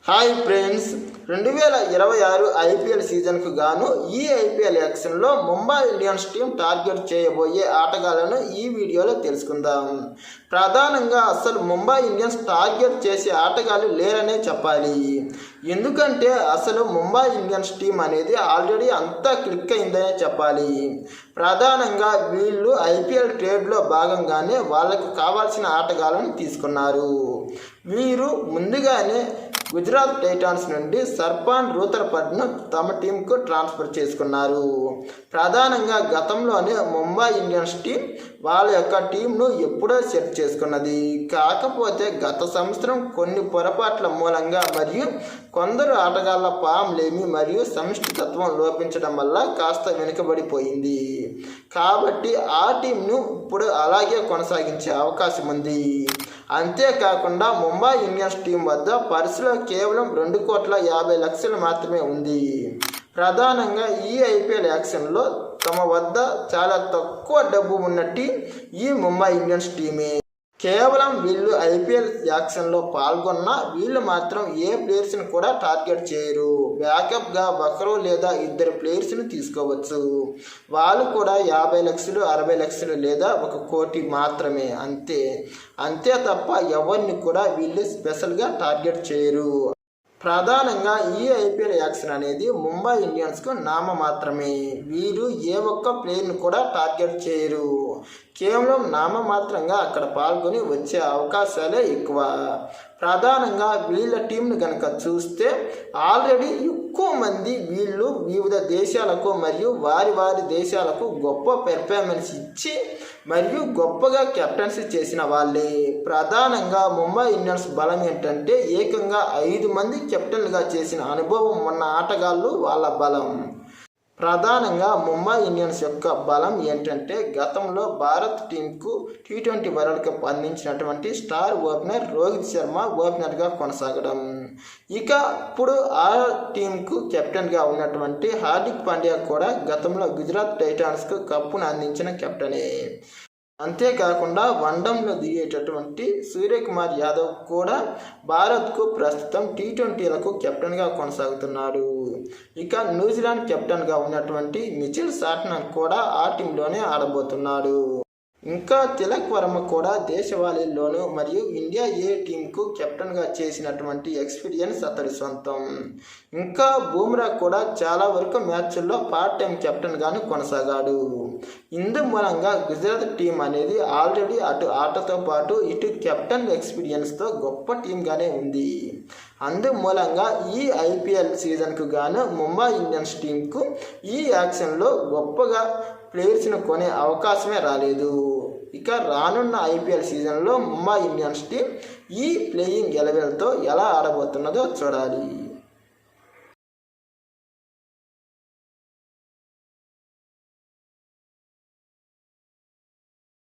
Hi friends, 2026 IPL సీజన్కు గాను ఈ ఐపీఎల్ యాక్షన్లో ముంబై ఇండియన్స్ టీం టార్గెట్ చేయబోయే ఆటగాళ్లను ఈ వీడియోలో తెలుసుకుందాం. ప్రధానంగా అసలు ముంబై ఇండియన్స్ టార్గెట్ చేసే ఆటగాళ్ళు లేరనే చెప్పాలి. ఎందుకంటే అసలు ముంబై ఇండియన్స్ టీం అనేది ఆల్రెడీ అంతా క్లిక్ అయిందనే చెప్పాలి. ప్రధానంగా వీళ్ళు ఐపీఎల్ ట్రేడ్లో భాగంగానే వాళ్ళకి కావాల్సిన ఆటగాళ్లను తీసుకున్నారు. వీరు ముందుగానే గుజరాత్ టైటాన్స్ నుండి సర్ఫాన్ రూథర్ఫర్డ్ను తమ టీంకు ట్రాన్స్ఫర్ చేసుకున్నారు. ప్రధానంగా గతంలోనే ముంబై ఇండియన్స్ టీం వాళ్ళ యొక్క టీంను ఎప్పుడో సెట్ చేసుకున్నది. కాకపోతే గత సంవత్సరం కొన్ని పొరపాట్ల మూలంగా మరియు కొందరు ఆటగాళ్ల ఫామ్ లేమి మరియు సమిష్టితత్వం లోపించడం వల్ల కాస్త వెనుకబడిపోయింది. కాబట్టి ఆ టీంను ఇప్పుడు అలాగే కొనసాగించే అవకాశం ఉంది. అంతేకాకుండా ముంబై ఇండియన్స్ టీం వద్ద పర్సులో కేవలం 2,50,00,000 మాత్రమే ఉంది. ప్రధానంగా ఈ ఐపీఎల్ యాక్షన్లో తమ వద్ద చాలా తక్కువ డబ్బు ఉన్న టీం ఈ ముంబై ఇండియన్స్ టీమే. కేవలం వీళ్ళు ఐపీఎల్ యాక్షన్లో పాల్గొన్న వీళ్ళు మాత్రం ఏ ప్లేయర్స్ని కూడా టార్గెట్ చేయరు. బ్యాకప్గా ఒకరు లేదా ఇద్దరు ప్లేయర్స్ని తీసుకోవచ్చు. వాళ్ళు కూడా 50 లక్షలు 60 లక్షలు లేదా 1 కోటి మాత్రమే, అంతే తప్ప ఎవరిని కూడా వీళ్ళు స్పెషల్గా టార్గెట్ చేయరు. ప్రధానంగా ఈ ఐపీఎల్ యాక్షన్ అనేది ముంబై ఇండియన్స్కు నామమాత్రమే. వీరు ఏ ఒక్క ప్లేయర్ను కూడా టార్గెట్ చేయరు. కేవలం నామమాత్రంగా అక్కడ పాల్గొని వచ్చే అవకాశాలే ఎక్కువ. ప్రధానంగా వీళ్ళ టీంను కనుక చూస్తే ఆల్రెడీ ఎక్కువ మంది వీళ్ళు వివిధ దేశాలకు మరియు వారి దేశాలకు గొప్ప పెర్ఫార్మెన్స్ ఇచ్చి మరియు గొప్పగా కెప్టెన్సీ చేసిన వాళ్ళే. ప్రధానంగా ముంబై ఇండియన్స్ బలం ఏంటంటే ఏకంగా 5 మంది కెప్టెన్లుగా చేసిన అనుభవం ఉన్న ఆటగాళ్ళు వాళ్ళ బలం. ప్రధానంగా ముంబై ఇండియన్స్ యొక్క బలం ఏంటంటే గతంలో భారత్ టీంకు T20 వరల్డ్ కప్ అందించినటువంటి స్టార్ ఓపెనర్ రోహిత్ శర్మ ఓపెనర్గా కొనసాగడం. ఇక ఇప్పుడు ఆ టీంకు కెప్టెన్గా ఉన్నటువంటి హార్దిక్ పాండ్యా కూడా గతంలో గుజరాత్ టైటాన్స్కు కప్పును అందించిన కెప్టెనే. అంతేకాకుండా వన్డౌన్లో దిగేటటువంటి సూర్యకుమార్ యాదవ్ కూడా భారత్కు ప్రస్తుతం T20లకు కెప్టెన్గా కొనసాగుతున్నాడు. ఇక న్యూజిలాండ్ కెప్టెన్గా ఉన్నటువంటి మిచెల్ సాట్నర్ కూడా ఆ టీంలోనే ఆడబోతున్నాడు. ఇంకా తిలక్ వర్మ కూడా దేశవాళీల్లోనూ మరియు ఇండియా ఏ టీంకు కెప్టెన్గా చేసినటువంటి ఎక్స్పీరియన్స్ అతడి సొంతం. ఇంకా బూమ్రా కూడా చాలా వరకు మ్యాచ్ల్లో పార్ట్ టైం కెప్టెన్గాను కొనసాగాడు. ఇందు మూలంగా గుజరాత్ టీం అనేది ఆల్రెడీ అటు ఆటతో పాటు ఇటు కెప్టెన్ ఎక్స్పీరియన్స్తో గొప్ప టీంగానే ఉంది. అందుమూలంగా ఈ ఐపీఎల్ సీజన్కు గాను ముంబై ఇండియన్స్ టీంకు ఈ యాక్షన్లో గొప్పగా ప్లేయర్స్ను కొనే అవకాశమే రాలేదు. ఇక రానున్న ఐపీఎల్ సీజన్లో ముంబై ఇండియన్స్ టీం ఈ ప్లేయింగ్ 11తో ఎలా ఆడబోతున్నదో చూడాలి.